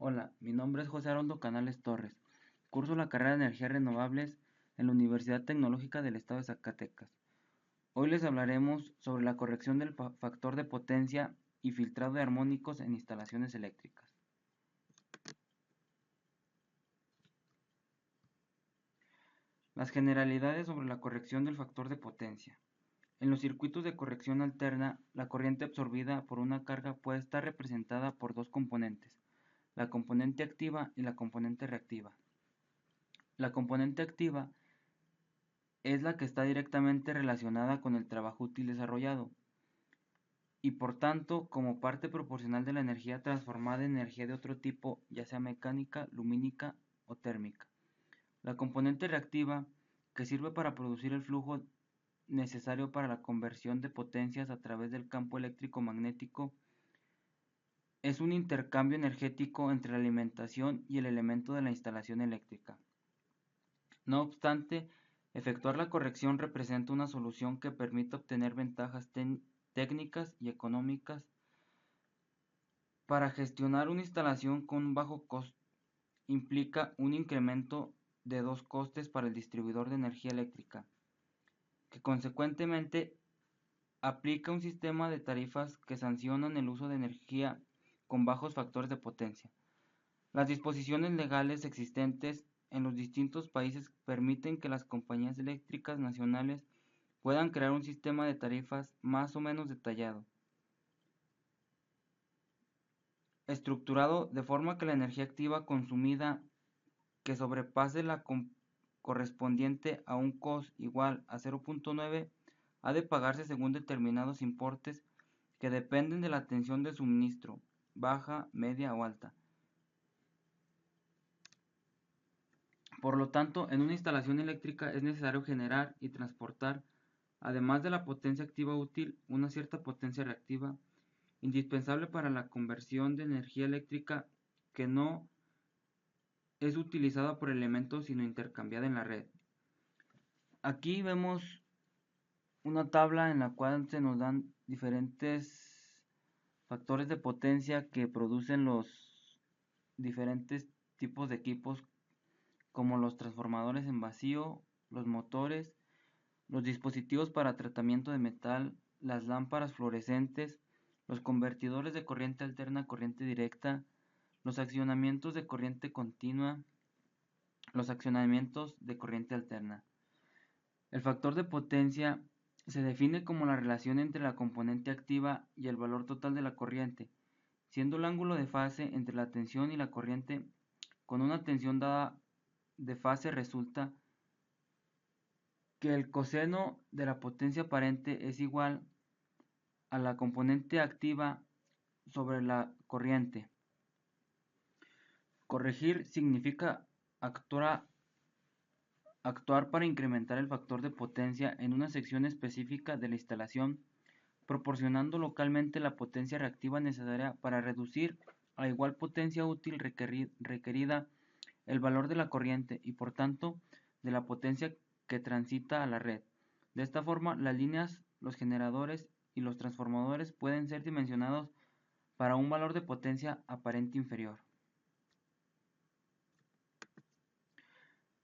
Hola, mi nombre es José Haroldo Canales Torres. Curso la carrera de Energías Renovables en la Universidad Tecnológica del Estado de Zacatecas. Hoy les hablaremos sobre la corrección del factor de potencia y filtrado de armónicos en instalaciones eléctricas. Las generalidades sobre la corrección del factor de potencia. En los circuitos de corrección alterna, la corriente absorbida por una carga puede estar representada por dos componentes, la componente activa y la componente reactiva. La componente activa es la que está directamente relacionada con el trabajo útil desarrollado, y por tanto como parte proporcional de la energía transformada en energía de otro tipo, ya sea mecánica, lumínica o térmica. La componente reactiva, que sirve para producir el flujo necesario para la conversión de potencias a través del campo eléctrico magnético, es un intercambio energético entre la alimentación y el elemento de la instalación eléctrica. No obstante, efectuar la corrección representa una solución que permite obtener ventajas técnicas y económicas para gestionar una instalación con un bajo costo. Implica un incremento de dos costes para el distribuidor de energía eléctrica, que consecuentemente aplica un sistema de tarifas que sancionan el uso de energía con bajos factores de potencia. Las disposiciones legales existentes en los distintos países permiten que las compañías eléctricas nacionales puedan crear un sistema de tarifas más o menos detallado, estructurado de forma que la energía activa consumida que sobrepase la correspondiente a un cost igual a 0.9 ha de pagarse según determinados importes que dependen de la tensión de suministro, baja, media o alta. Por lo tanto, en una instalación eléctrica es necesario generar y transportar, además de la potencia activa útil, una cierta potencia reactiva, indispensable para la conversión de energía eléctrica que no es utilizada por elementos sino intercambiada en la red. Aquí vemos una tabla en la cual se nos dan diferentes factores de potencia que producen los diferentes tipos de equipos, como los transformadores en vacío, los motores, los dispositivos para tratamiento de metal, las lámparas fluorescentes, los convertidores de corriente alterna a corriente directa, los accionamientos de corriente continua, los accionamientos de corriente alterna. El factor de potencia se define como la relación entre la componente activa y el valor total de la corriente, siendo el ángulo de fase entre la tensión y la corriente. Con una tensión dada de fase resulta que el coseno de la potencia aparente es igual a la componente activa sobre la corriente. Corregir significa actuar para incrementar el factor de potencia en una sección específica de la instalación, proporcionando localmente la potencia reactiva necesaria para reducir a igual potencia útil requerida el valor de la corriente y por tanto de la potencia que transita a la red. De esta forma, las líneas, los generadores y los transformadores pueden ser dimensionados para un valor de potencia aparente inferior.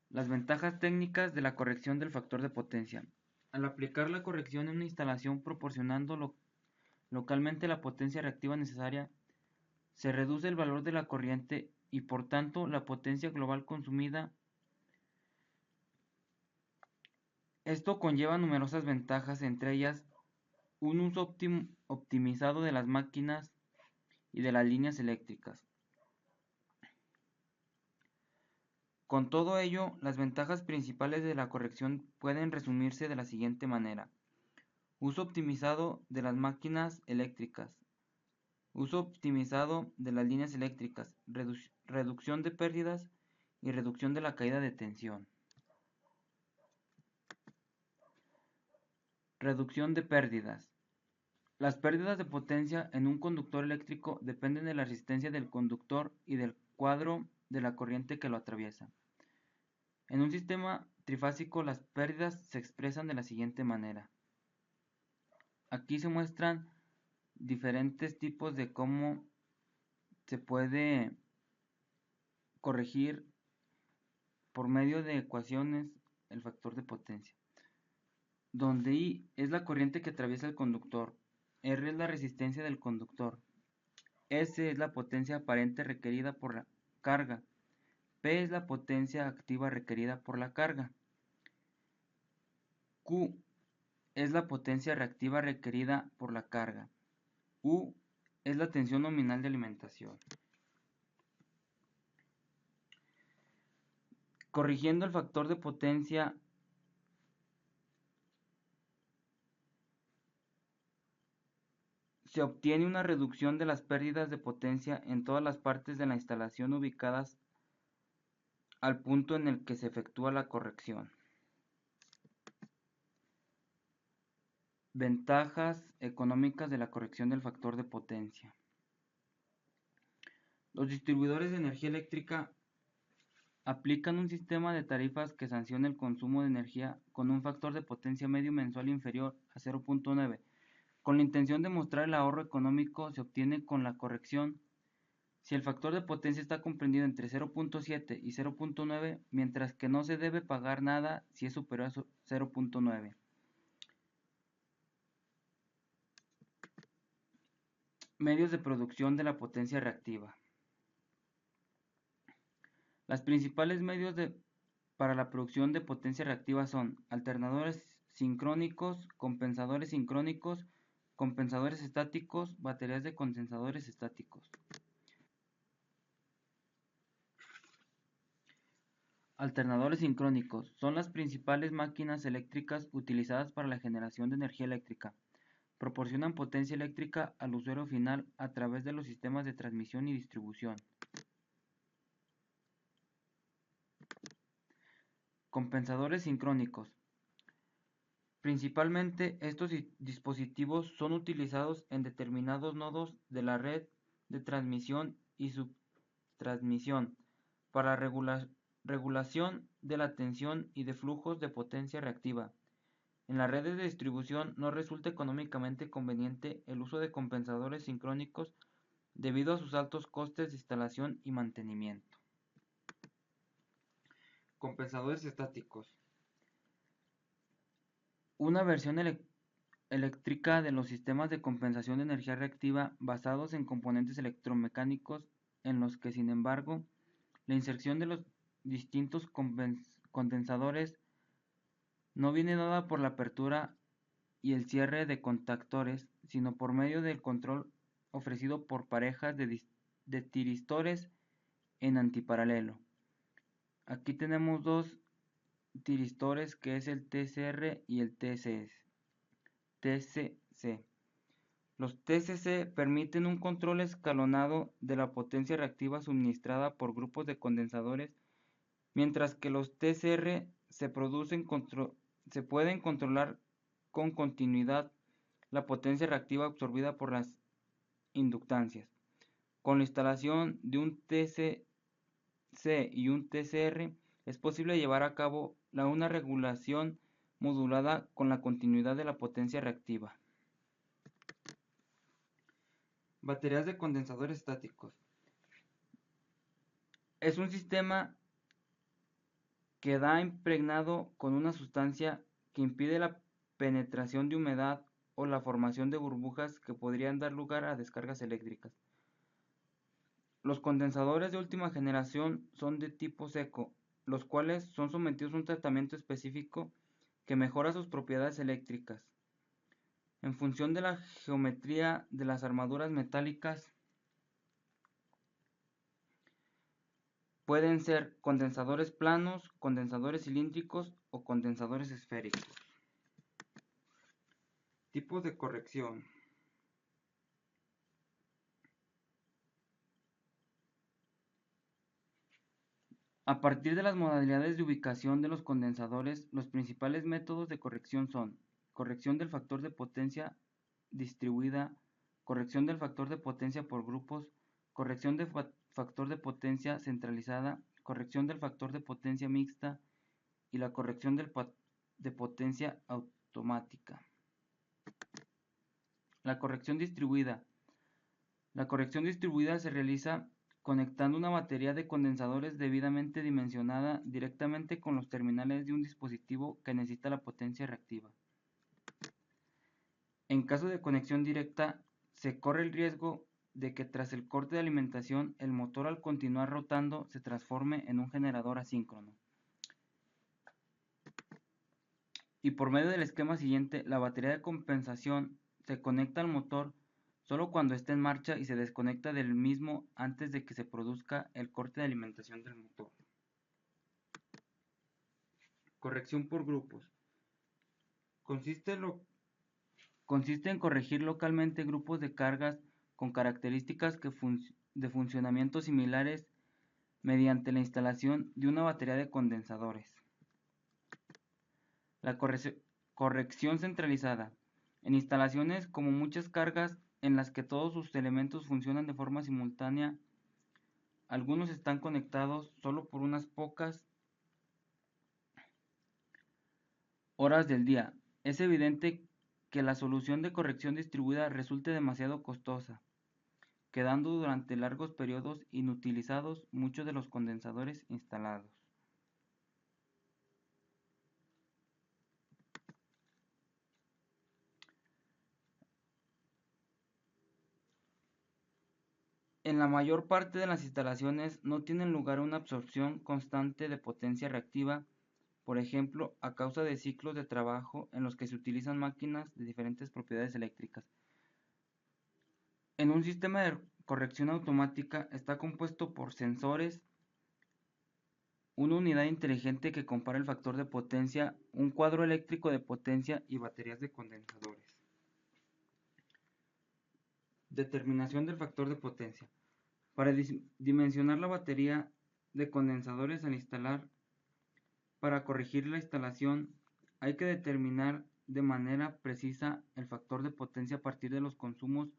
Las ventajas técnicas de la corrección del factor de potencia. Al aplicar la corrección en una instalación proporcionando localmente la potencia reactiva necesaria, se reduce el valor de la corriente y por tanto la potencia global consumida. Esto conlleva numerosas ventajas, entre ellas un uso optimizado de las máquinas y de las líneas eléctricas. Con todo ello, las ventajas principales de la corrección pueden resumirse de la siguiente manera: uso optimizado de las máquinas eléctricas, uso optimizado de las líneas eléctricas, reducción de pérdidas y reducción de la caída de tensión. Reducción de pérdidas. Las pérdidas de potencia en un conductor eléctrico dependen de la resistencia del conductor y del cuadro de la corriente que lo atraviesa. En un sistema trifásico las pérdidas se expresan de la siguiente manera. Aquí se muestran diferentes tipos de cómo se puede corregir por medio de ecuaciones el factor de potencia, donde I es la corriente que atraviesa el conductor, R es la resistencia del conductor, S es la potencia aparente requerida por la carga, P es la potencia activa requerida por la carga, Q es la potencia reactiva requerida por la carga, U es la tensión nominal de alimentación. Corrigiendo el factor de potencia, se obtiene una reducción de las pérdidas de potencia en todas las partes de la instalación ubicadas al punto en el que se efectúa la corrección. Ventajas económicas de la corrección del factor de potencia. Los distribuidores de energía eléctrica aplican un sistema de tarifas que sanciona el consumo de energía con un factor de potencia medio mensual inferior a 0.9. Con la intención de mostrar el ahorro económico se obtiene con la corrección si el factor de potencia está comprendido entre 0.7 y 0.9, mientras que no se debe pagar nada si es superior a 0.9. Medios de producción de la potencia reactiva. Los principales medios para la producción de potencia reactiva son alternadores sincrónicos, compensadores estáticos, baterías de condensadores estáticos. Alternadores sincrónicos son las principales máquinas eléctricas utilizadas para la generación de energía eléctrica. Proporcionan potencia eléctrica al usuario final a través de los sistemas de transmisión y distribución. Compensadores sincrónicos. Principalmente estos dispositivos son utilizados en determinados nodos de la red de transmisión y subtransmisión para regulación de la tensión y de flujos de potencia reactiva. En las redes de distribución no resulta económicamente conveniente el uso de compensadores sincrónicos debido a sus altos costes de instalación y mantenimiento. Compensadores estáticos. Una versión eléctrica de los sistemas de compensación de energía reactiva basados en componentes electromecánicos en los que, sin embargo, la inserción de los distintos condensadores no viene dada por la apertura y el cierre de contactores, sino por medio del control ofrecido por parejas de tiristores en antiparalelo. Aquí tenemos dos tiristores que es el TCR y el TCC. Los TCC permiten un control escalonado de la potencia reactiva suministrada por grupos de condensadores, mientras que los TCR se pueden controlar con continuidad la potencia reactiva absorbida por las inductancias. Con la instalación de un TCC y un TCR es posible llevar a cabo una regulación modulada con la continuidad de la potencia reactiva. Baterías de condensadores estáticos. Es un sistema que da impregnado con una sustancia que impide la penetración de humedad o la formación de burbujas que podrían dar lugar a descargas eléctricas. Los condensadores de última generación son de tipo seco, los cuales son sometidos a un tratamiento específico que mejora sus propiedades eléctricas. En función de la geometría de las armaduras metálicas, pueden ser condensadores planos, condensadores cilíndricos o condensadores esféricos. Tipos de corrección. A partir de las modalidades de ubicación de los condensadores, los principales métodos de corrección son corrección del factor de potencia distribuida, corrección del factor de potencia por grupos, corrección del factor de potencia centralizada, corrección del factor de potencia mixta y la corrección de potencia automática. La corrección distribuida. La corrección distribuida se realiza conectando una batería de condensadores debidamente dimensionada directamente con los terminales de un dispositivo que necesita la potencia reactiva. En caso de conexión directa, se corre el riesgo de que tras el corte de alimentación el motor al continuar rotando se transforme en un generador asíncrono. Y por medio del esquema siguiente, la batería de compensación se conecta al motor solo cuando esté en marcha y se desconecta del mismo antes de que se produzca el corte de alimentación del motor. Corrección por grupos. Consiste en corregir localmente grupos de cargas con características de funcionamiento similares mediante la instalación de una batería de condensadores. La corrección centralizada. En instalaciones como muchas cargas en las que todos sus elementos funcionan de forma simultánea, algunos están conectados solo por unas pocas horas del día. Es evidente que la solución de corrección distribuida resulte demasiado costosa, quedando durante largos periodos inutilizados muchos de los condensadores instalados. En la mayor parte de las instalaciones no tiene lugar una absorción constante de potencia reactiva, por ejemplo, a causa de ciclos de trabajo en los que se utilizan máquinas de diferentes propiedades eléctricas. En un sistema de corrección automática está compuesto por sensores, una unidad inteligente que compara el factor de potencia, un cuadro eléctrico de potencia y baterías de condensadores. Determinación del factor de potencia. Para dimensionar la batería de condensadores al instalar, para corregir la instalación, hay que determinar de manera precisa el factor de potencia a partir de los consumos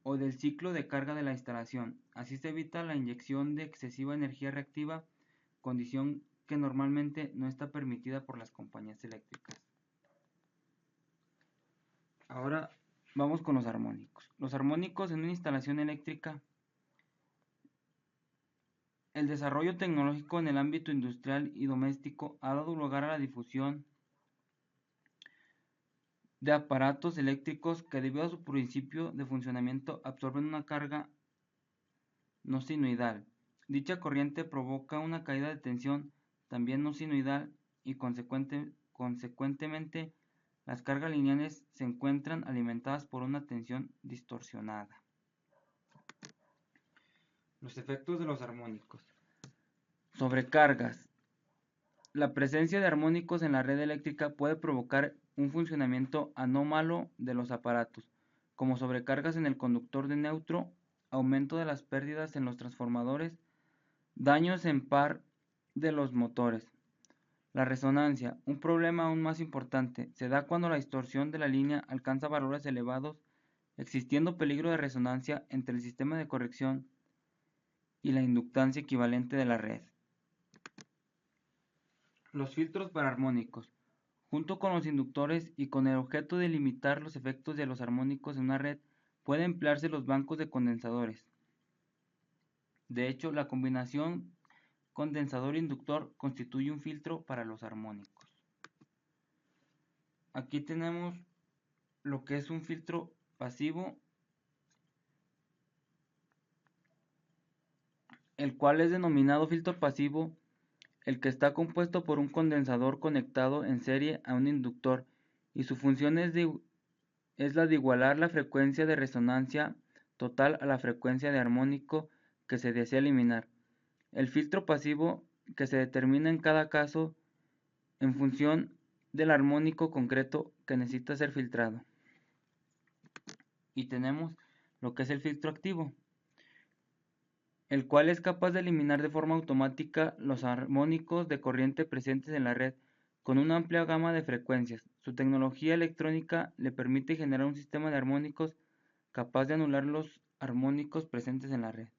o del ciclo de carga de la instalación. Así se evita la inyección de excesiva energía reactiva, condición que normalmente no está permitida por las compañías eléctricas. Ahora vamos con los armónicos. Los armónicos en una instalación eléctrica. El desarrollo tecnológico en el ámbito industrial y doméstico ha dado lugar a la difusión de aparatos eléctricos que, debido a su principio de funcionamiento, absorben una carga no sinusoidal. Dicha corriente provoca una caída de tensión también no sinusoidal y consecuentemente las cargas lineales se encuentran alimentadas por una tensión distorsionada. Los efectos de los armónicos. Sobrecargas. La presencia de armónicos en la red eléctrica puede provocar un funcionamiento anómalo de los aparatos, como sobrecargas en el conductor de neutro, aumento de las pérdidas en los transformadores, daños en par de los motores. La resonancia, un problema aún más importante, se da cuando la distorsión de la línea alcanza valores elevados, existiendo peligro de resonancia entre el sistema de corrección y la inductancia equivalente de la red. Los filtros para armónicos. Junto con los inductores y con el objeto de limitar los efectos de los armónicos en una red, pueden emplearse los bancos de condensadores. De hecho, la combinación condensador-inductor constituye un filtro para los armónicos. Aquí tenemos lo que es un filtro pasivo, el cual es denominado filtro pasivo el que está compuesto por un condensador conectado en serie a un inductor y su función es la de igualar la frecuencia de resonancia total a la frecuencia de armónico que se desea eliminar. El filtro pasivo que se determina en cada caso en función del armónico concreto que necesita ser filtrado. Y tenemos lo que es el filtro activo, el cual es capaz de eliminar de forma automática los armónicos de corriente presentes en la red con una amplia gama de frecuencias. Su tecnología electrónica le permite generar un sistema de armónicos capaz de anular los armónicos presentes en la red.